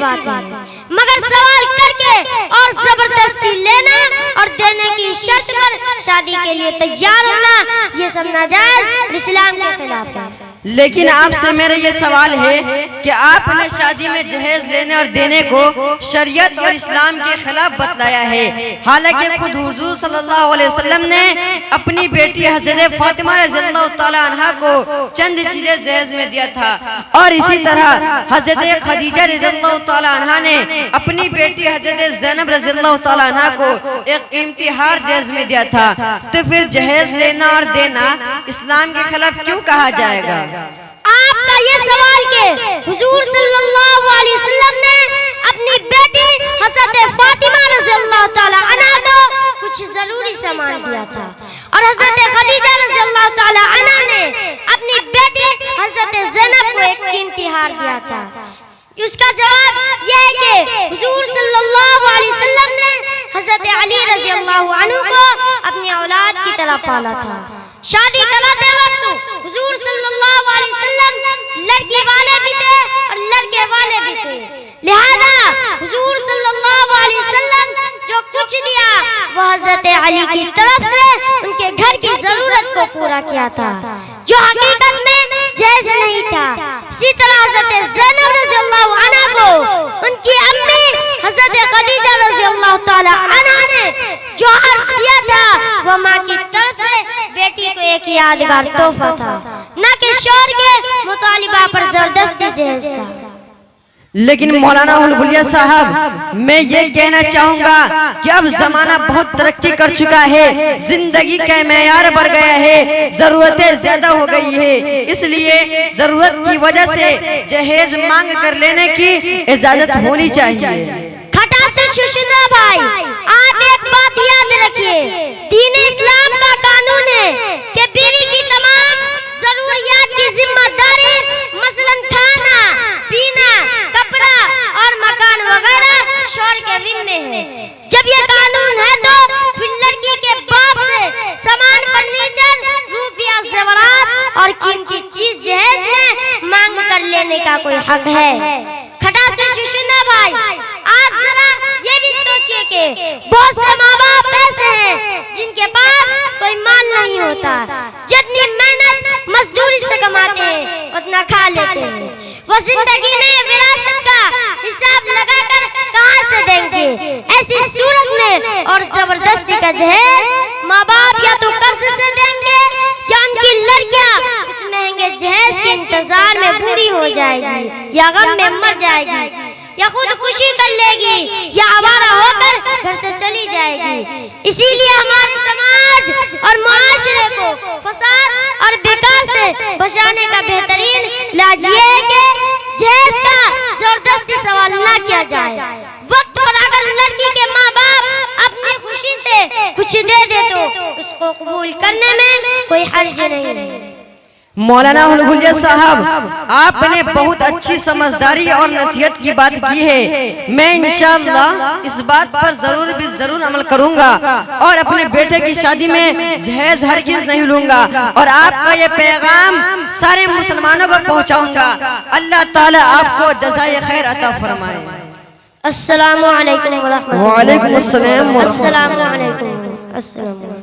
बातें हैं, मगर सवाल करके और जबरदस्ती लेना और देने की शर्त पर शादी के लिए तैयार होना, ये सब नाजायज और इस्लाम के खिलाफ है। लेकिन आपसे मेरा ये सवाल है कि आपने शादी में जहेज लेने और देने को शरीयत और इस्लाम के खिलाफ बतलाया है, हालांकि खुद हुजूर सल्लल्लाहु अलैहि वसल्लम ने अपनी बेटी हज़रत फातिमा रज़ियल्लाहु ताला अन्हा को चंद चीजें जहेज में दिया था, और इसी तरह हज़रत खदीजा रज़ियल्लाहु ताला अन्हा ने अपनी बेटी हज़रत ज़ैनब रज़ियल्लाहु ताला अन्हा को एक कीमती हार जहेज में दिया था। तो फिर जहेज लेना और देना इस्लाम के खिलाफ क्यों कहा जाएगा? आपका ये सवाल के हुजूर सल्लल्लाहु अलैहि वसल्लम ने अपनी बेटी हज़रत फातिमा रज़ियल्लाहु ताला अन्हा को कुछ जरूरी सामान दिया था, और हज़रत खदीजा रज़ियल्लाहु ताला अन्हा ने अपनी बेटी हज़रत ज़ैनब को एक कीमती हार दिया था। उसका जवाब यह है कि हुजूर सल्लल्लाहु अलैहि वसल्लम ने हज़रत अली रज़ियल्लाहु अन्हु को अपनी औलाद की तरह पाला था। शादी कराते वक्त हुजूर सल्लल्लाहु अलैहि वसल्लम लड़की वाले भी थे और लड़के वाले भी थे, लिहाजा हुजूर सल्लल्लाहु अलैहि वसल्लम जो कुछ दिया वो हज़रत अली की तरफ से उनके घर की जरूरत को पूरा किया था, जो हकीकत में जहेज नहीं था। इसी तरह हज़रत ज़ैनब रज़ियल्लाहु अन्हा को उनकी अम्मी हज़रत खदीजा रज़ियल्लाहु ताला अन्हा ने जो हार दिया था वो माँ की तरफ से बेटी को एक यादगार तोहफा था, न कि शौहर के मुतालिबा पर जबरदस्ती जहेज था। लेकिन मौलाना हुलगुलिया साहब, मैं ये कहना चाहूँगा कि अब जमाना बहुत तरक्की कर चुका है, जिंदगी का मेयार बढ़ गया है, जरूरतें ज्यादा हो गई है, इसलिए जरूरत की वजह से जहेज मांग कर लेने की इजाजत होनी चाहिए। खटा से शुशुना भाई, आप एक बात याद रखिए, दीन इस्लाम का कानून है कि बीवी की तमाम जरूरियात की जिम्मेदारी मसलन खाना, पीना, कपड़ा और मकान वगैरह शौहर के जिम्मे है। जब ये कानून है तो फिर लड़की के बाप से सामान, फर्नीचर, रुपया, ज़ेवरात और कीमती चीज जहेज में मांग कर लेने का कोई हक है? खटा से शुशुना भाई, आप जरा ये भी सोचिए कि बहुत से माँ बाप ऐसे हैं जिनके पास कोई माल नहीं होता, जितनी मेहनत मजदूरी से कमाते हैं उतना खा लेते हैं, वो जिंदगी में विरासत का हिसाब लगाकर कहाँ से देंगे? ऐसी सूरत में और जबरदस्ती का जहेज माँ बाप या तो कर्ज से देंगे या उनकी लड़कियाँ उस महंगे जहेज के इंतजार में बूढ़ी हो जाएगी या गम में मर जाएगी या खुदकुशी कर लेगी या आवारा होकर घर से चली जाएगी। इसीलिए हमारे समाज और मुआशरे को फसाद और बेकार से बचाने का बेहतरीन इलाज ये है कि जहेज का जबरदस्ती सवाल ना किया जाए। वक्त पर अगर लड़की के माँ बाप अपनी खुशी से कुछ दे तो उसको कबूल करने में कोई हर्ज नहीं है। मौलाना हुलगुलिया साहब, आपने बहुत अच्छी समझदारी और नसीहत की बात की है। मैं इंशाअल्लाह इस बात पर जरूर अमल करूंगा और अपने बेटे की शादी में जहेज हरगिज नहीं लूंगा, और आपका ये पैगाम सारे मुसलमानों को पहुंचाऊंगा। अल्लाह ताला आपको जज़ाए खैर अता फरमाए। अस्सलामु अलैकुम व रहमतुल्लाह। वालेकुम अस्सलाम। अस्सलामु अलैकुम।